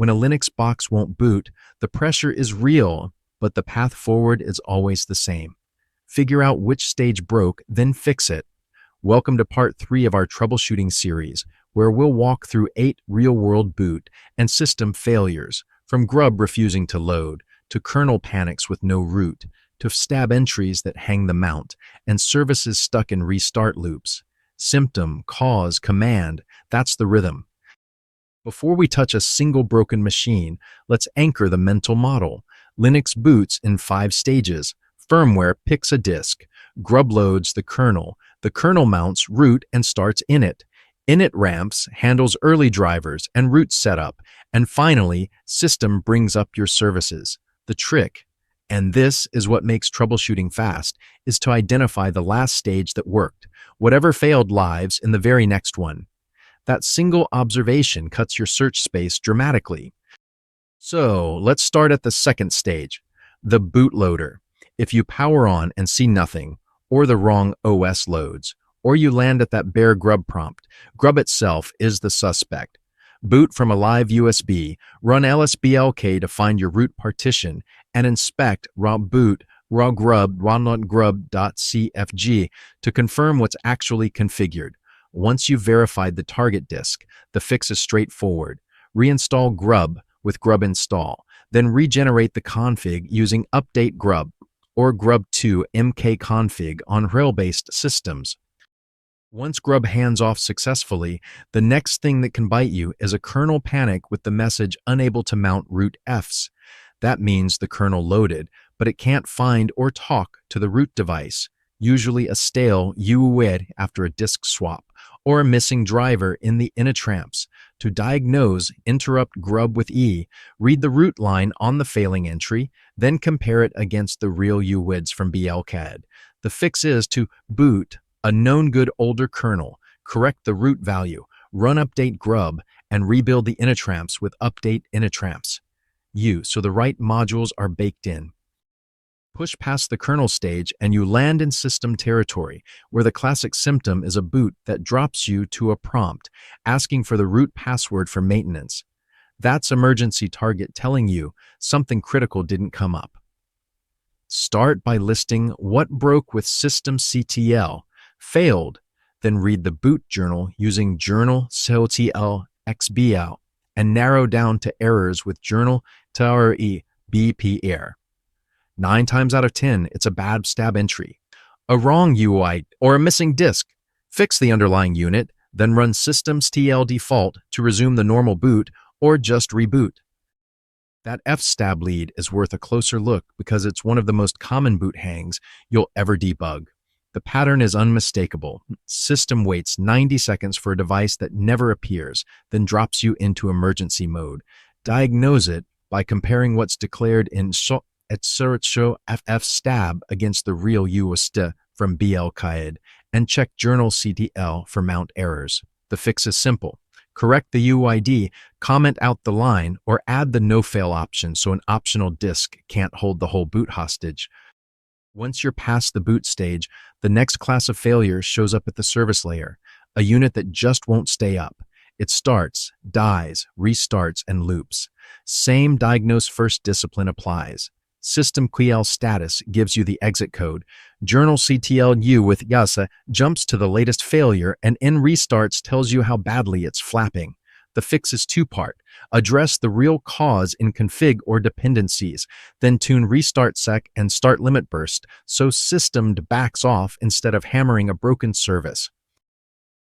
When a Linux box won't boot, the pressure is real, but the path forward is always the same. Figure out which stage broke, then fix it. Welcome to part 3 of our troubleshooting series, where we'll walk through 8 real-world boot and system failures, from GRUB refusing to load, to kernel panics with no root, to fstab entries that hang the mount, and services stuck in restart loops. Symptom, cause, command, that's the rhythm. Before we touch a single broken machine, let's anchor the mental model. Linux boots in 5 stages. Firmware picks a disk. GRUB loads the kernel mounts root and starts init. Init ramps handles early drivers and root setup. And finally, system brings up your services. The trick, and this is what makes troubleshooting fast, is to identify the last stage that worked. Whatever failed lives in the very next one. That single observation cuts your search space dramatically. So let's start at the second stage, the bootloader. If you power on and see nothing, or the wrong OS loads, or you land at that bare GRUB prompt, GRUB itself is the suspect. Boot from a live USB, run lsblk to find your root partition, and inspect raw boot, raw grub, raw.grub.cfg to confirm what's actually configured. Once you've verified the target disk, the fix is straightforward. Reinstall GRUB with GRUB install, then regenerate the config using update GRUB or grub2 mkconfig on rail-based systems. Once GRUB hands off successfully, the next thing that can bite you is a kernel panic with the message unable to mount root fs. That means the kernel loaded, but it can't find or talk to the root device, usually a stale UUID after a disk swap, or a missing driver in the initramps. To diagnose, interrupt GRUB with E, read the root line on the failing entry, then compare it against the real UUIDs from blcad. The fix is to boot a known good older kernel, correct the root value, run update GRUB, and rebuild the initramps with update initramps. So the right modules are baked in. Push past the kernel stage and you land in system territory, where the classic symptom is a boot that drops you to a prompt, asking for the root password for maintenance. That's emergency target telling you something critical didn't come up. Start by listing what broke with systemctl, failed, then read the boot journal using journalctl xbl, and narrow down to errors with journalctl bpr. 9 times out of 10, it's a bad fstab entry, a wrong UI, or a missing disk. Fix the underlying unit, then run systemctl default to resume the normal boot, or just reboot. That fstab lead is worth a closer look because it's one of the most common boot hangs you'll ever debug. The pattern is unmistakable. System waits 90 seconds for a device that never appears, then drops you into emergency mode. Diagnose it by comparing what's declared in fstab against the real UUID from blcad, and check journalctl for mount errors. The fix is simple. Correct the UUID, comment out the line, or add the no-fail option so an optional disk can't hold the whole boot hostage. Once you're past the boot stage, the next class of failure shows up at the service layer, a unit that just won't stay up. It starts, dies, restarts, and loops. Same diagnose first discipline applies. Systemctl status gives you the exit code. Journalctl with yasa jumps to the latest failure, and in restarts tells you how badly it's flapping. The fix is 2-part. Address the real cause in config or dependencies, then tune restart sec and start limit burst so system backs off instead of hammering a broken service.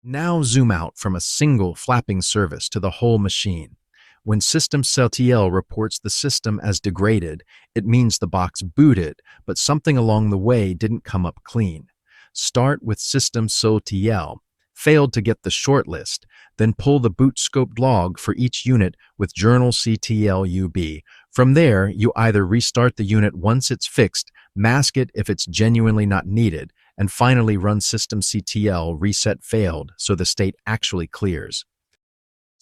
Now zoom out from a single flapping service to the whole machine. When systemctl reports the system as degraded, it means the box booted, but something along the way didn't come up clean. Start with systemctl, failed to get the shortlist, then pull the boot scoped log for each unit with journalctl. From there, you either restart the unit once it's fixed, mask it if it's genuinely not needed, and finally run systemctl reset failed so the state actually clears.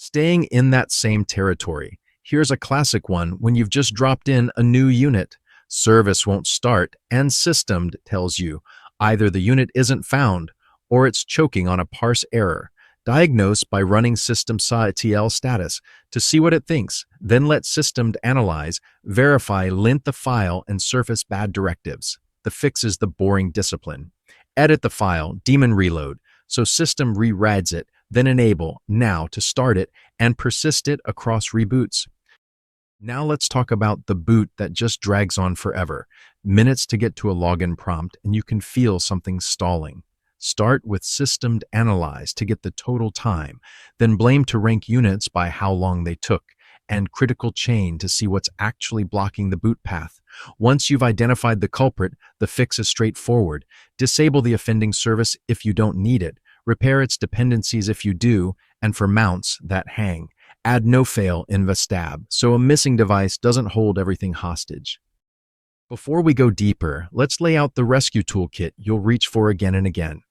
Staying in that same territory, here's a classic one when you've just dropped in a new unit. Service won't start, and system tells you either the unit isn't found or it's choking on a parse error. Diagnose by running SysAdmin status to see what it thinks, then let system analyze, verify, lint the file, and surface bad directives. The fix is the boring discipline. Edit the file, daemon reload, so system rewrites it, then enable now to start it and persist it across reboots. Now let's talk about the boot that just drags on forever. Minutes to get to a login prompt and you can feel something stalling. Start with system analyze to get the total time, then blame to rank units by how long they took, and critical chain to see what's actually blocking the boot path. Once you've identified the culprit, the fix is straightforward. Disable the offending service if you don't need it, repair its dependencies if you do, and for mounts that hang, add no-fail in fstab so a missing device doesn't hold everything hostage. Before we go deeper, let's lay out the rescue toolkit you'll reach for again and again.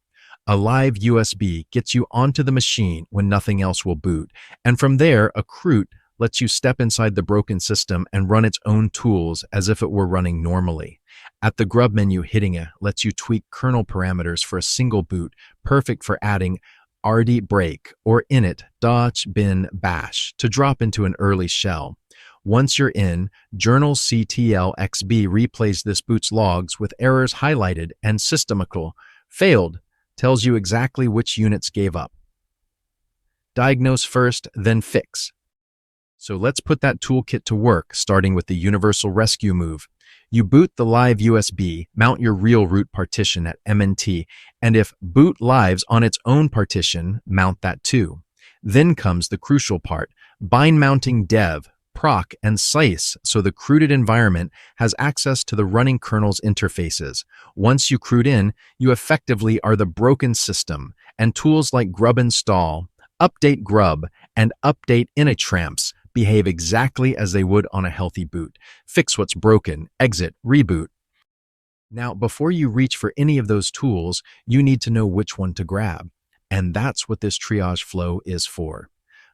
A live USB gets you onto the machine when nothing else will boot, and from there, a chroot lets you step inside the broken system and run its own tools as if it were running normally. At the GRUB menu, hitting it lets you tweak kernel parameters for a single boot, perfect for adding rd break or init -bin bash to drop into an early shell. Once you're in, journalctl xb replays this boot's logs with errors highlighted, and SysAdmin failed tells you exactly which units gave up. Diagnose first, then fix. So let's put that toolkit to work, starting with the universal rescue move. You boot the live USB, mount your real root partition at MNT, and if boot lives on its own partition, mount that too. Then comes the crucial part, bind mounting dev, proc, and sys so the chrooted environment has access to the running kernel's interfaces. Once you chroot in, you effectively are the broken system, and tools like grub install, update grub, and update initramps behave exactly as they would on a healthy boot. Fix what's broken, exit, reboot. Now, before you reach for any of those tools, you need to know which one to grab. And that's what this triage flow is for.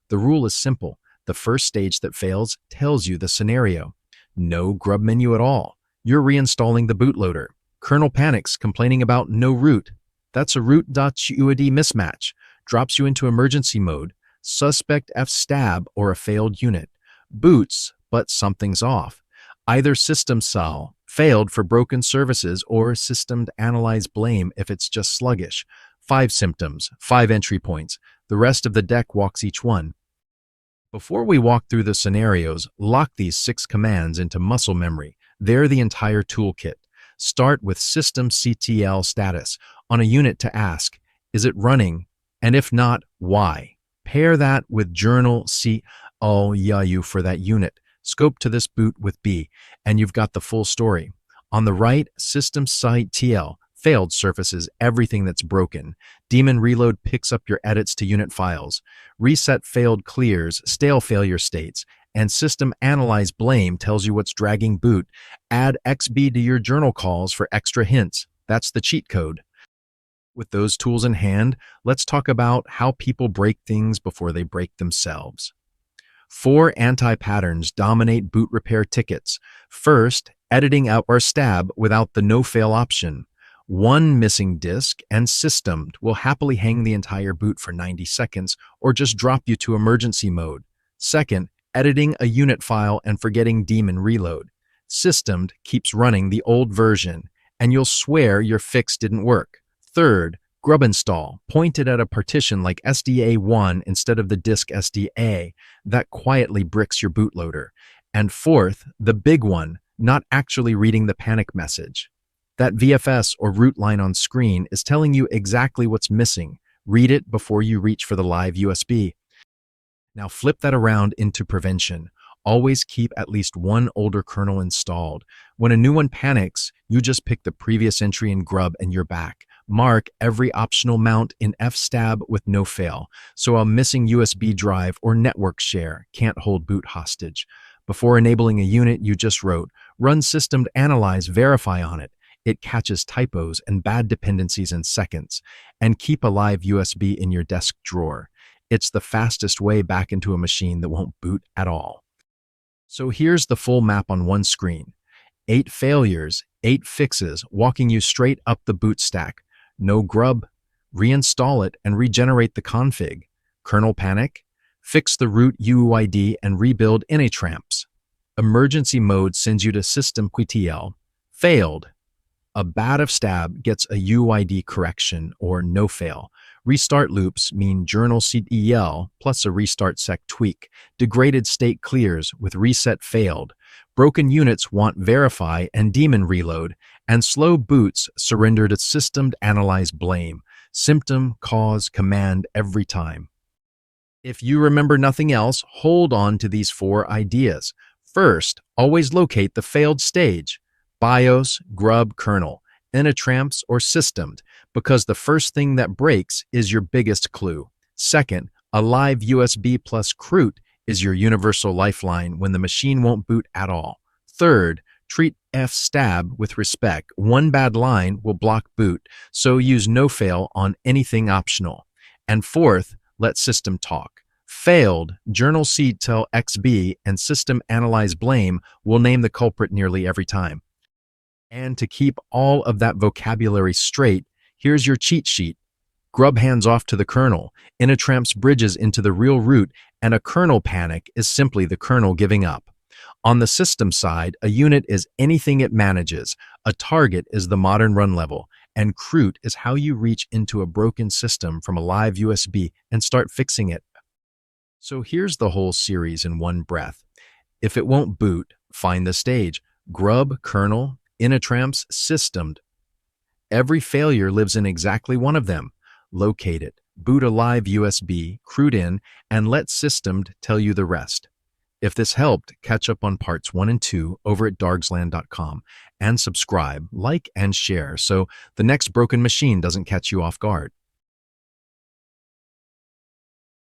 The rule is simple. The first stage that fails tells you the scenario. No grub menu at all. You're reinstalling the bootloader. Kernel panics, complaining about no root. That's a root.uid mismatch. Drops you into emergency mode. Suspect fstab or a failed unit. Boots, but something's off. Either system sol, failed for broken services, or system analyze blame if it's just sluggish. 5 symptoms, 5 entry points. The rest of the deck walks each one. Before we walk through the scenarios, lock these 6 commands into muscle memory. They're the entire toolkit. Start with systemctl status on a unit to ask, is it running? And if not, why? Pair that with journalctl for that unit. Scope to this boot with B, and you've got the full story. On the right, systemctl failed surfaces everything that's broken. Daemon reload picks up your edits to unit files. Reset failed clears stale failure states. And system analyze blame tells you what's dragging boot. Add XB to your journal calls for extra hints. That's the cheat code. With those tools in hand, let's talk about how people break things before they break themselves. 4 anti-patterns dominate boot repair tickets. First, editing out fstab without the no-fail option. 1 missing disk and system will happily hang the entire boot for 90 seconds or just drop you to emergency mode. Second, editing a unit file and forgetting daemon reload. System keeps running the old version, and you'll swear your fix didn't work. Third, grub install, pointed at a partition like SDA1 instead of the disk SDA, that quietly bricks your bootloader. And fourth, the big one, not actually reading the panic message. That VFS or root line on screen is telling you exactly what's missing. Read it before you reach for the live USB. Now flip that around into prevention. Always keep at least 1 older kernel installed. When a new one panics, you just pick the previous entry in GRUB and you're back. Mark every optional mount in fstab with no fail, so a missing USB drive or network share can't hold boot hostage. Before enabling a unit you just wrote, run system analyze verify on it. It catches typos and bad dependencies in seconds. And keep a live USB in your desk drawer. It's the fastest way back into a machine that won't boot at all. So here's the full map on one screen. 8 failures, 8 fixes, walking you straight up the boot stack. No grub. Reinstall it and regenerate the config. Kernel panic? Fix the root UUID and rebuild initramps. Emergency mode sends you to SYMPTOM. Failed. A bad fstab gets a UUID correction or no fail. Restart loops mean journalctl plus a restart sec tweak. Degraded state clears with reset failed. Broken units want verify and daemon reload. And slow boots surrender to system analyze blame. Symptom, cause, command every time. If you remember nothing else, hold on to these 4 ideas. First, always locate the failed stage. BIOS, GRUB, kernel, initramps, or systemed, because the first thing that breaks is your biggest clue. Second, a live USB plus chroot is your universal lifeline when the machine won't boot at all. Third, treat fstab with respect. One bad line will block boot, so use no fail on anything optional. And fourth, let system talk. Failed, journalctl XB and system analyze blame will name the culprit nearly every time. And to keep all of that vocabulary straight, here's your cheat sheet. GRUB hands off to the kernel, initramps bridges into the real root, and a kernel panic is simply the kernel giving up. On the system side, a unit is anything it manages, a target is the modern run level, and chroot is how you reach into a broken system from a live USB and start fixing it. So here's the whole series in one breath. If it won't boot, find the stage. GRUB, kernel, initramps, systemed. Every failure lives in exactly one of them. Locate it, boot a live USB, chroot in, and let systemed tell you the rest. If this helped, catch up on parts 1 and 2 over at dargslan.com and subscribe, like, and share so the next broken machine doesn't catch you off guard.